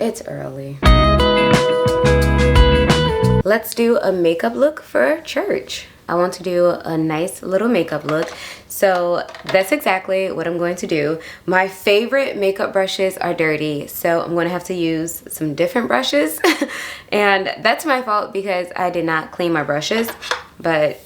It's early. Let's do a makeup look for church. I want to do a nice little makeup look. So that's exactly what I'm going to do. My favorite makeup brushes are dirty, so I'm going to have to use some different brushes. And that's my fault because I did not clean my brushes. But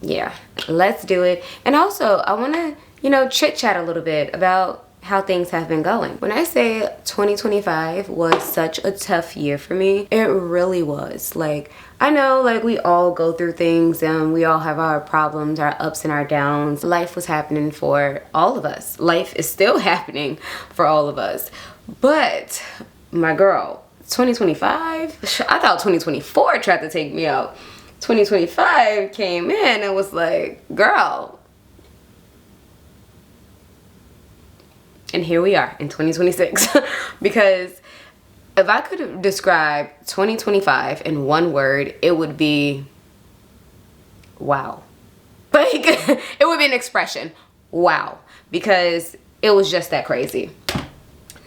yeah, let's do it. And also, I want to, chit chat a little bit about how things have been going. When I say 2025 was such a tough year for me, it really was. Like, I know, like, we all go through things and we all have our problems, our ups and our downs. Life was happening for all of us. Life is still happening for all of us. But my girl, 2025, I thought 2024 tried to take me out. 2025 came in and was like, girl. And here we are in 2026. Because if I could describe 2025 in one word, it would be wow. Like, it would be an expression, wow. Because it was just that crazy.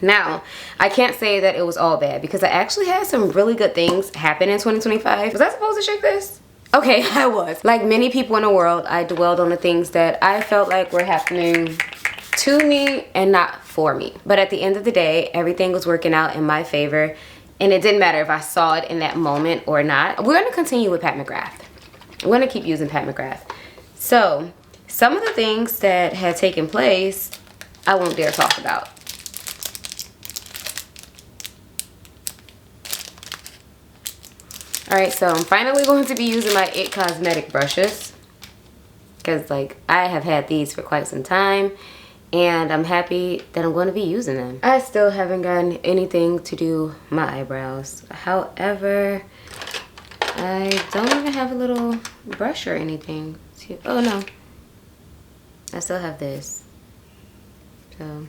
Now, I can't say that it was all bad because I actually had some really good things happen in 2025. Was I supposed to shake this? Okay, I was. Like many people in the world, I dwelled on the things that I felt like were happening to me and not for me. But at the end of the day, everything was working out in my favor, and it didn't matter if I saw it in that moment or not. We're going to continue with Pat McGrath. I'm going to keep using Pat McGrath. So, some of the things that had taken place, I won't dare talk about. Alright, so I'm finally going to be using my It Cosmetic brushes. Because, like, I have had these for quite some time. And I'm happy that I'm going to be using them. I still haven't gotten anything to do my eyebrows. However, I don't even have a little brush or anything. Oh no, I still have this. So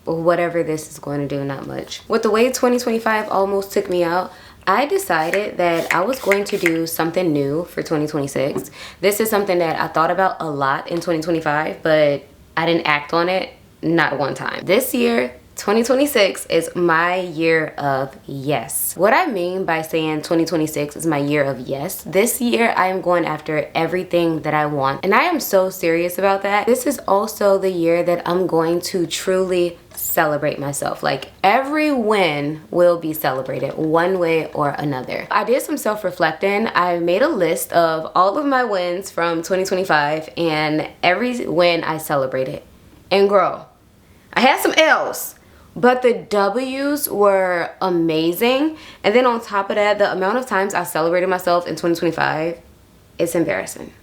whatever this is going to do, not much. With the way 2025 almost took me out, I decided that I was going to do something new for 2026. This is something that I thought about a lot in 2025, but I didn't act on it, not one time. This year, 2026 is my year of yes. What I mean by saying 2026 is my year of yes, this year I am going after everything that I want. And I am so serious about that. This is also the year that I'm going to truly celebrate myself. Like, every win will be celebrated one way or another. I did some self-reflecting. I made a list of all of my wins from 2025 and every win I celebrated. And girl, I had some L's, but the W's were amazing. And then on top of that, the amount of times I celebrated myself in 2025, it's embarrassing.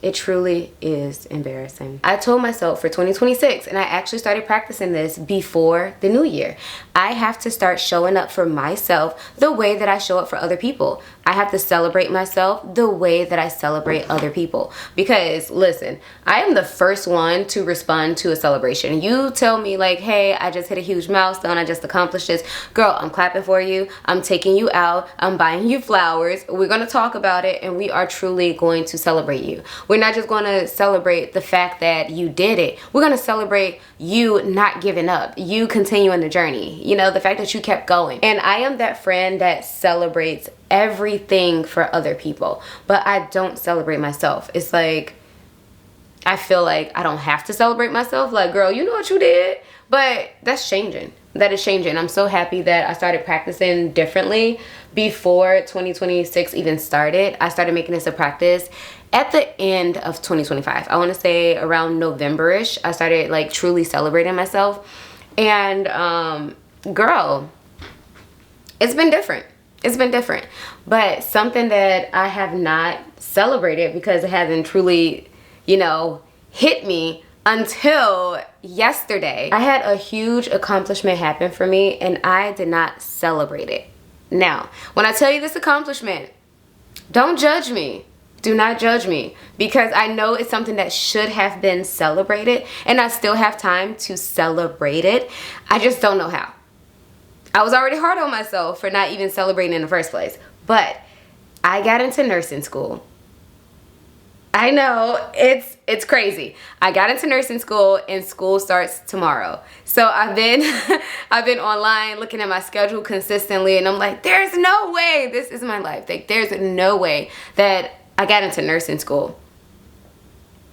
It truly is embarrassing. I told myself for 2026, and I actually started practicing this before the new year, I have to start showing up for myself the way that I show up for other people. I have to celebrate myself the way that I celebrate other people. Because listen, I am the first one to respond to a celebration. You tell me like, hey, I just hit a huge milestone, I just accomplished this. Girl, I'm clapping for you. I'm taking you out. I'm buying you flowers. We're going to talk about it, and we are truly going to celebrate you. We're not just going to celebrate the fact that you did it. We're going to celebrate you not giving up, you continuing the journey, the fact that you kept going. And I am that friend that celebrates everything for other people, but I don't celebrate myself. It's like, I feel like I don't have to celebrate myself. Like, girl, you know what you did? But that's changing. That is changing. I'm so happy that I started practicing differently before 2026 even started. I started making this a practice at the end of 2025. I want to say around November-ish, I started like truly celebrating myself. And girl, it's been different. It's been different. But something that I have not celebrated because it hasn't truly, hit me until yesterday. I had a huge accomplishment happen for me, and I did not celebrate it. Now, when I tell you this accomplishment, don't judge me. Do not judge me, because I know it's something that should have been celebrated, and I still have time to celebrate it. I just don't know how. I was already hard on myself for not even celebrating in the first place. But I got into nursing school. I know, it's crazy. I got into nursing school and school starts tomorrow. So I've been I've been online looking at my schedule consistently, and I'm like, there's no way this is my life. Like, there's no way that I got into nursing school.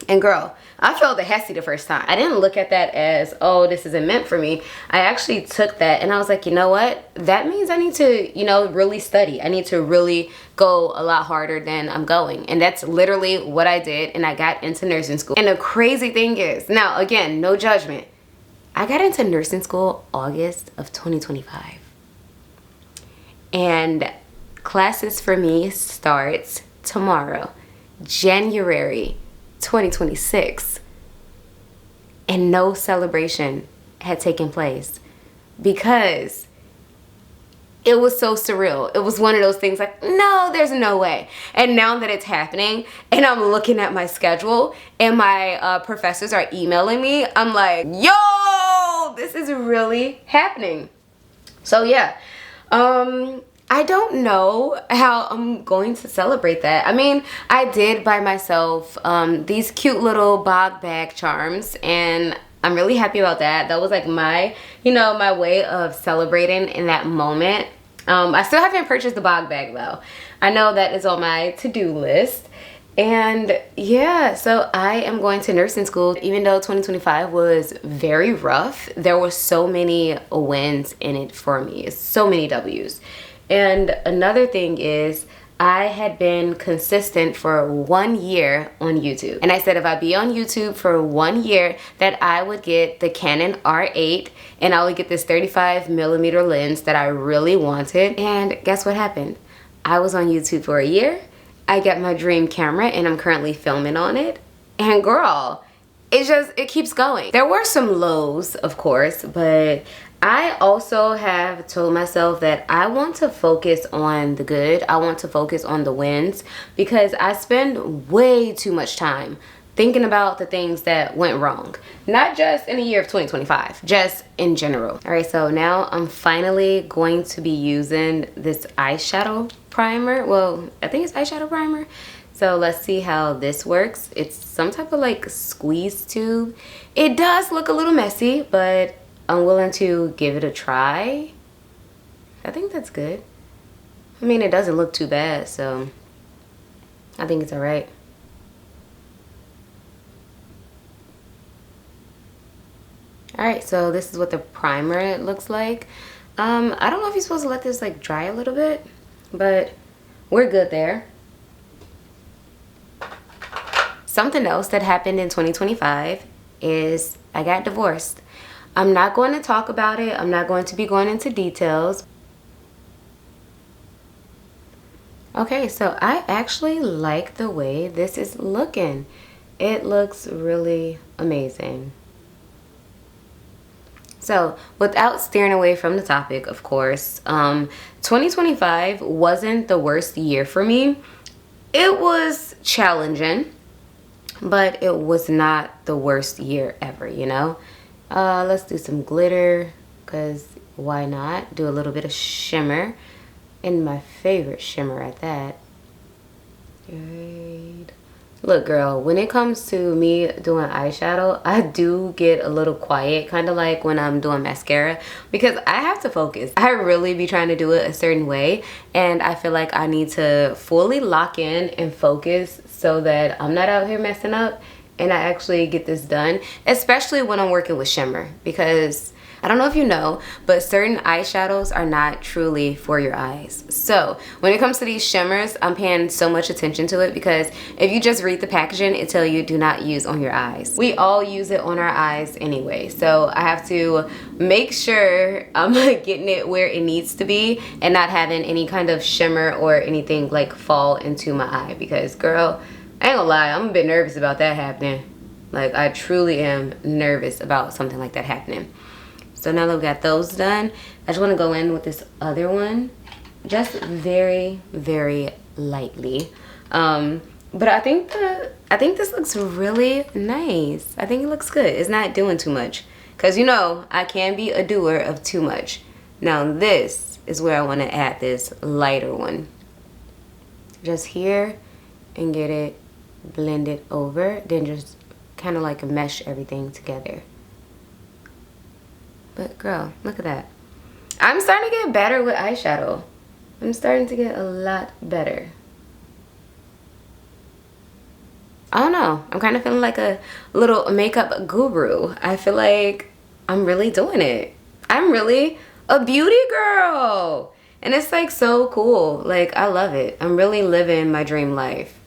And girl, I felt the Hessie the first time. I didn't look at that as, oh, this isn't meant for me. I actually took that and I was like, you know what? That means I need to, really study. I need to really go a lot harder than I'm going. And that's literally what I did. And I got into nursing school. And the crazy thing is, now again, no judgment. I got into nursing school August of 2025. And classes for me starts tomorrow, January 2026, and no celebration had taken place because it was so surreal. It was one of those things like, no, there's no way. And now that it's happening and I'm looking at my schedule and my professors are emailing me, I'm like, yo, this is really happening. So yeah, I don't know how I'm going to celebrate that. I mean, I did buy myself these cute little bog bag charms, and I'm really happy about that. That was like my, my way of celebrating in that moment. I still haven't purchased the bog bag though. I know that is on my to-do list. And yeah, so I am going to nursing school. Even though 2025 was very rough, there were so many wins in it for me. So many W's. And another thing is, I had been consistent for 1 year on YouTube. And I said if I'd be on YouTube for 1 year, that I would get the Canon R8 and I would get this 35mm lens that I really wanted. And guess what happened? I was on YouTube for a year. I got my dream camera and I'm currently filming on it. And girl, it keeps going. There were some lows, of course, but I also have told myself that I want to focus on the good. I want to focus on the wins because I spend way too much time thinking about the things that went wrong. Not just in the year of 2025, just in general. All right, so now I'm finally going to be using this eyeshadow primer. Well, I think it's eyeshadow primer. So let's see how this works. It's some type of like squeeze tube. It does look a little messy, but I'm willing to give it a try. I think that's good. I mean, it doesn't look too bad, so I think it's all right. All right, so this is what the primer looks like. I don't know if you're supposed to let this like dry a little bit, but we're good there. Something else that happened in 2025 is I got divorced. I'm not going to talk about it. I'm not going to be going into details. Okay, so I actually like the way this is looking. It looks really amazing. So without steering away from the topic, of course, 2025 wasn't the worst year for me. It was challenging, but it was not the worst year ever, Let's do some glitter, because why not? Do a little bit of shimmer, and my favorite shimmer at that. Right. Look, girl, when it comes to me doing eyeshadow, I do get a little quiet, kind of like when I'm doing mascara, because I have to focus. I really be trying to do it a certain way, and I feel like I need to fully lock in and focus so that I'm not out here messing up and I actually get this done, especially when I'm working with shimmer, because I don't know if you know, but certain eyeshadows are not truly for your eyes. So when it comes to these shimmers, I'm paying so much attention to it, because if you just read the packaging, it tells you do not use on your eyes. We all use it on our eyes anyway, so I have to make sure I'm getting it where it needs to be and not having any kind of shimmer or anything like fall into my eye, because girl, I ain't gonna lie, I'm a bit nervous about that happening. Like, I truly am nervous about something like that happening. So now that we got those done, I just want to go in with this other one, just very, very lightly. But I think this looks really nice. I think it looks good. It's not doing too much, because I can be a doer of too much. Now this is where I want to add this lighter one. Just here and get it blend it over, then just kind of like mesh everything together. But girl, look at that. I'm starting to get better with eyeshadow. I'm starting to get a lot better. I don't know. I'm kind of feeling like a little makeup guru. I feel like I'm really doing it. I'm really a beauty girl. And it's like so cool. Like, I love it. I'm really living my dream life.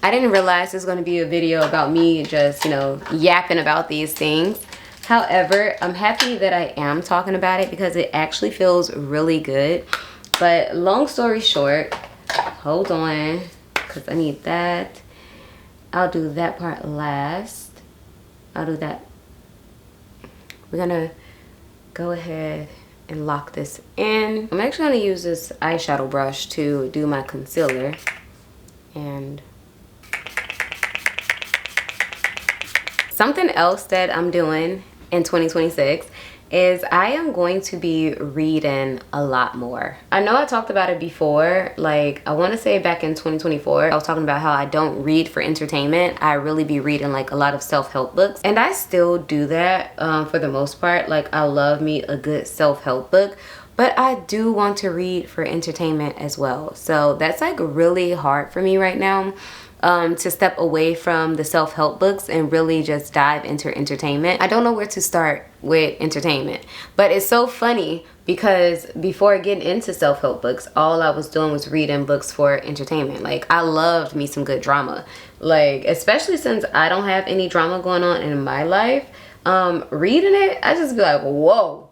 I didn't realize this was going to be a video about me just, you know, yapping about these things. However, I'm happy that I am talking about it because it actually feels really good. But long story short, hold on, because I need that. I'll do that part last. I'll do that. We're going to go ahead and lock this in. I'm actually going to use this eyeshadow brush to do my concealer. And something else that I'm doing in 2026 is I am going to be reading a lot more. I know I talked about it before, like I want to say back in 2024, I was talking about how I don't read for entertainment. I really be reading like a lot of self-help books, and I still do that for the most part. Like I love me a good self-help book, but I do want to read for entertainment as well. So that's like really hard for me right now. To step away from the self-help books and really just dive into entertainment. I don't know where to start with entertainment, but it's so funny because before getting into self-help books, all I was doing was reading books for entertainment. Like I loved me some good drama, like especially since I don't have any drama going on in my life. Reading it, I just be like, whoa.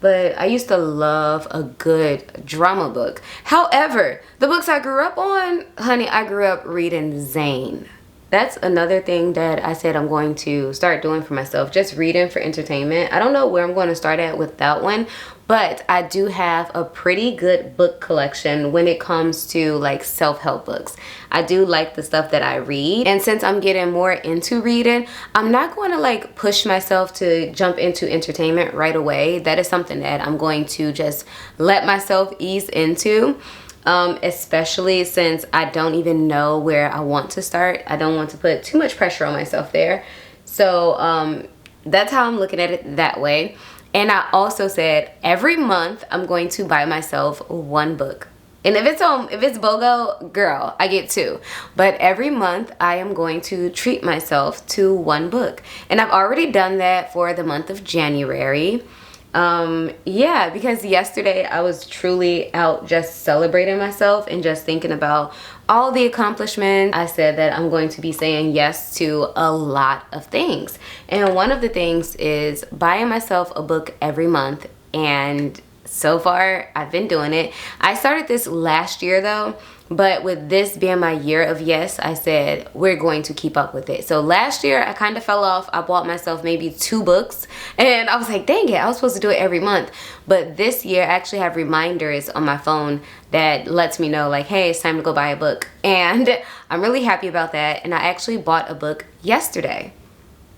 But I used to love a good drama book. However, the books I grew up on, honey, I grew up reading Zane. That's another thing that I said I'm going to start doing for myself, just reading for entertainment. I don't know where I'm going to start at with that one, but I do have a pretty good book collection when it comes to like self-help books. I do like the stuff that I read, and since I'm getting more into reading, I'm not going to like push myself to jump into entertainment right away. That is something that I'm going to just let myself ease into. Especially since I don't even know where I want to start. I don't want to put too much pressure on myself there. So that's how I'm looking at it that way. And I also said every month I'm going to buy myself one book. And if it's BOGO, girl, I get two. But every month I am going to treat myself to one book. And I've already done that for the month of January. Yeah, because yesterday I was truly out just celebrating myself and just thinking about all the accomplishments. I said that I'm going to be saying yes to a lot of things, and one of the things is buying myself a book every month. And so far I've been doing it. I started this last year though, but with this being my year of yes, I said we're going to keep up with it. So last year I kind of fell off. I bought myself maybe 2 books and I was like, dang it, I was supposed to do it every month. But this year I actually have reminders on my phone that lets me know like, hey, it's time to go buy a book. And I'm really happy about that. And I actually bought a book yesterday.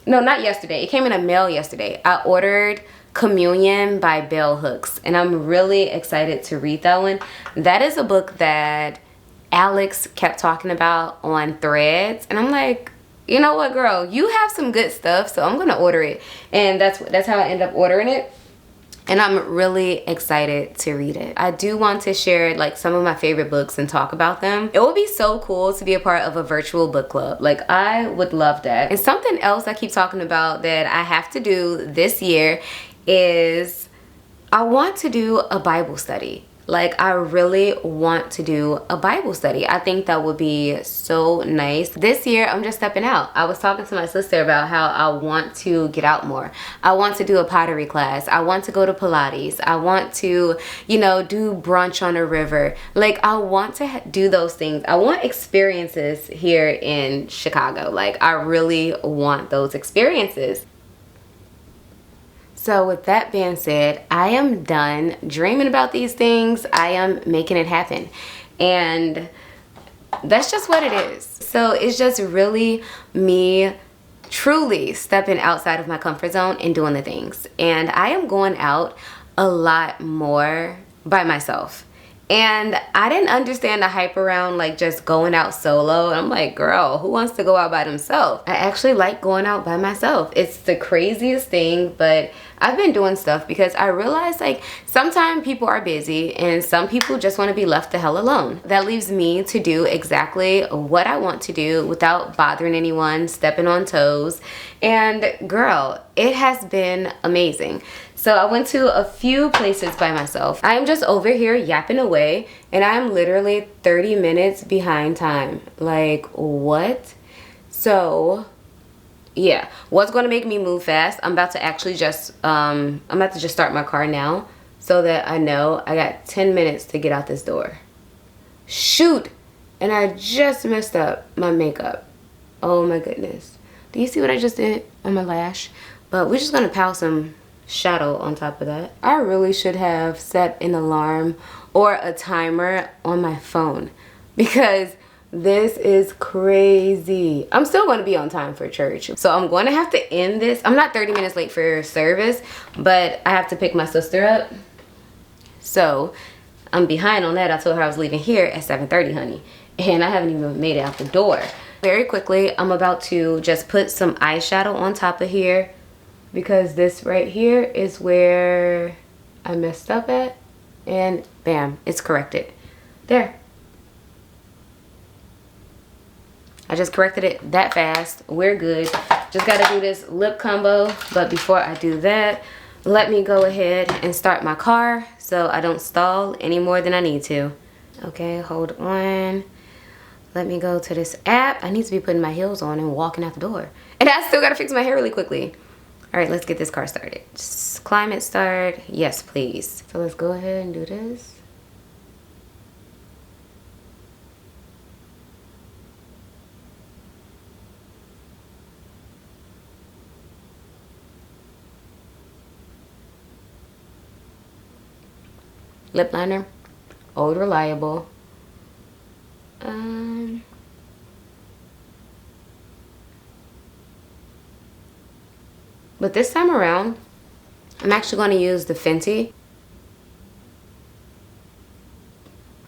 No, not yesterday. It came in a mail yesterday. I ordered Communion by Bell Hooks, and I'm really excited to read that one. That is a book that Alex kept talking about on Threads, and I'm like, you know what, girl, you have some good stuff, so I'm gonna order it. And that's how I end up ordering it, and I'm really excited to read it. I do want to share like some of my favorite books and talk about them. It would be so cool to be a part of a virtual book club. Like I would love that. And something else I keep talking about that I have to do this year is I want to do a Bible study. Like I really want to do a Bible study. I think that would be so nice. This year I'm just stepping out. I was talking to my sister about how I want to get out more. I want to do a pottery class. I want to go to Pilates. I want to, you know, do brunch on a river. Like I want to do those things. I want experiences here in Chicago. Like I really want those experiences. So with that being said, I am done dreaming about these things. I am making it happen. And that's just what it is. So it's just really me truly stepping outside of my comfort zone and doing the things. And I am going out a lot more by myself. And I didn't understand the hype around like just going out solo. And I'm like, girl, who wants to go out by themselves? I actually like going out by myself. It's the craziest thing, but I've been doing stuff because I realize like sometimes people are busy and some people just want to be left the hell alone. That leaves me to do exactly what I want to do without bothering anyone, stepping on toes. And girl, it has been amazing. So I went to a few places by myself. I'm just over here yapping away and I'm literally 30 minutes behind time. Like, what? So yeah, what's going to make me move fast? I'm about to actually just I'm about to just start my car now so that I know I got 10 minutes to get out this door. Shoot, and I just messed up my makeup. Oh my goodness, do you see what I just did on my lash? But we're just gonna pile some shadow on top of that. I really should have set an alarm or a timer on my phone because this is crazy. I'm still going to be on time for church. So I'm going to have to end this. I'm not 30 minutes late for service, but I have to pick my sister up. So I'm behind on that. I told her I was leaving here at 7:30, honey. And I haven't even made it out the door. Very quickly, I'm about to just put some eyeshadow on top of here because this right here is where I messed up at. And bam, it's corrected. There. I just corrected it that fast. We're good. Just got to do this lip combo. But before I do that, let me go ahead and start my car so I don't stall any more than I need to. Okay, hold on. Let me go to this app. I need to be putting my heels on and walking out the door. And I still got to fix my hair really quickly. All right, let's get this car started. Just climate start. Yes, please. So let's go ahead and do this. Lip liner, Old Reliable. But this time around, I'm actually going to use the Fenty.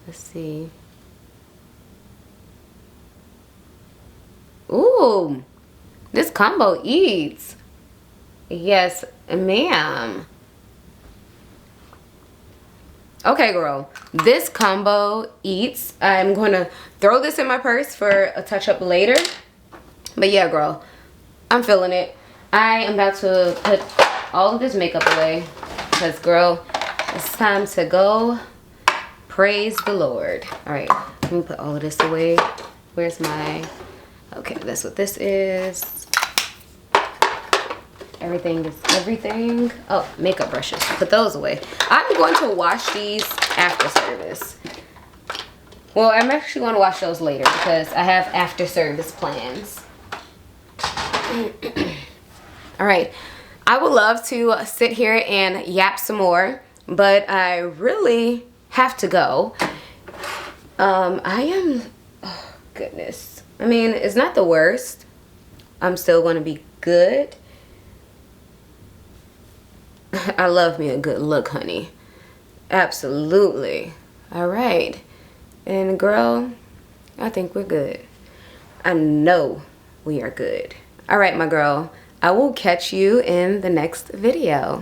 Let's see. Ooh, this combo eats. Yes, ma'am. Okay, girl, this combo eats. I'm going to throw this in my purse for a touch-up later. But yeah, girl, I'm feeling it. I am about to put all of this makeup away because, girl, it's time to go. Praise the Lord. All right, let me put all of this away. Where's my... Okay, that's what this is. Everything is everything. Oh, makeup brushes. Put those away. I'm going to wash these after service. Well, I'm actually going to wash those later because I have after service plans. All right. I would love to sit here and yap some more, but I really have to go. Oh, goodness. I mean, it's not the worst. I'm still going to be good. I love me a good look, honey. Absolutely. All right. And girl, I think we're good. I know we are good. All right, my girl. I will catch you in the next video.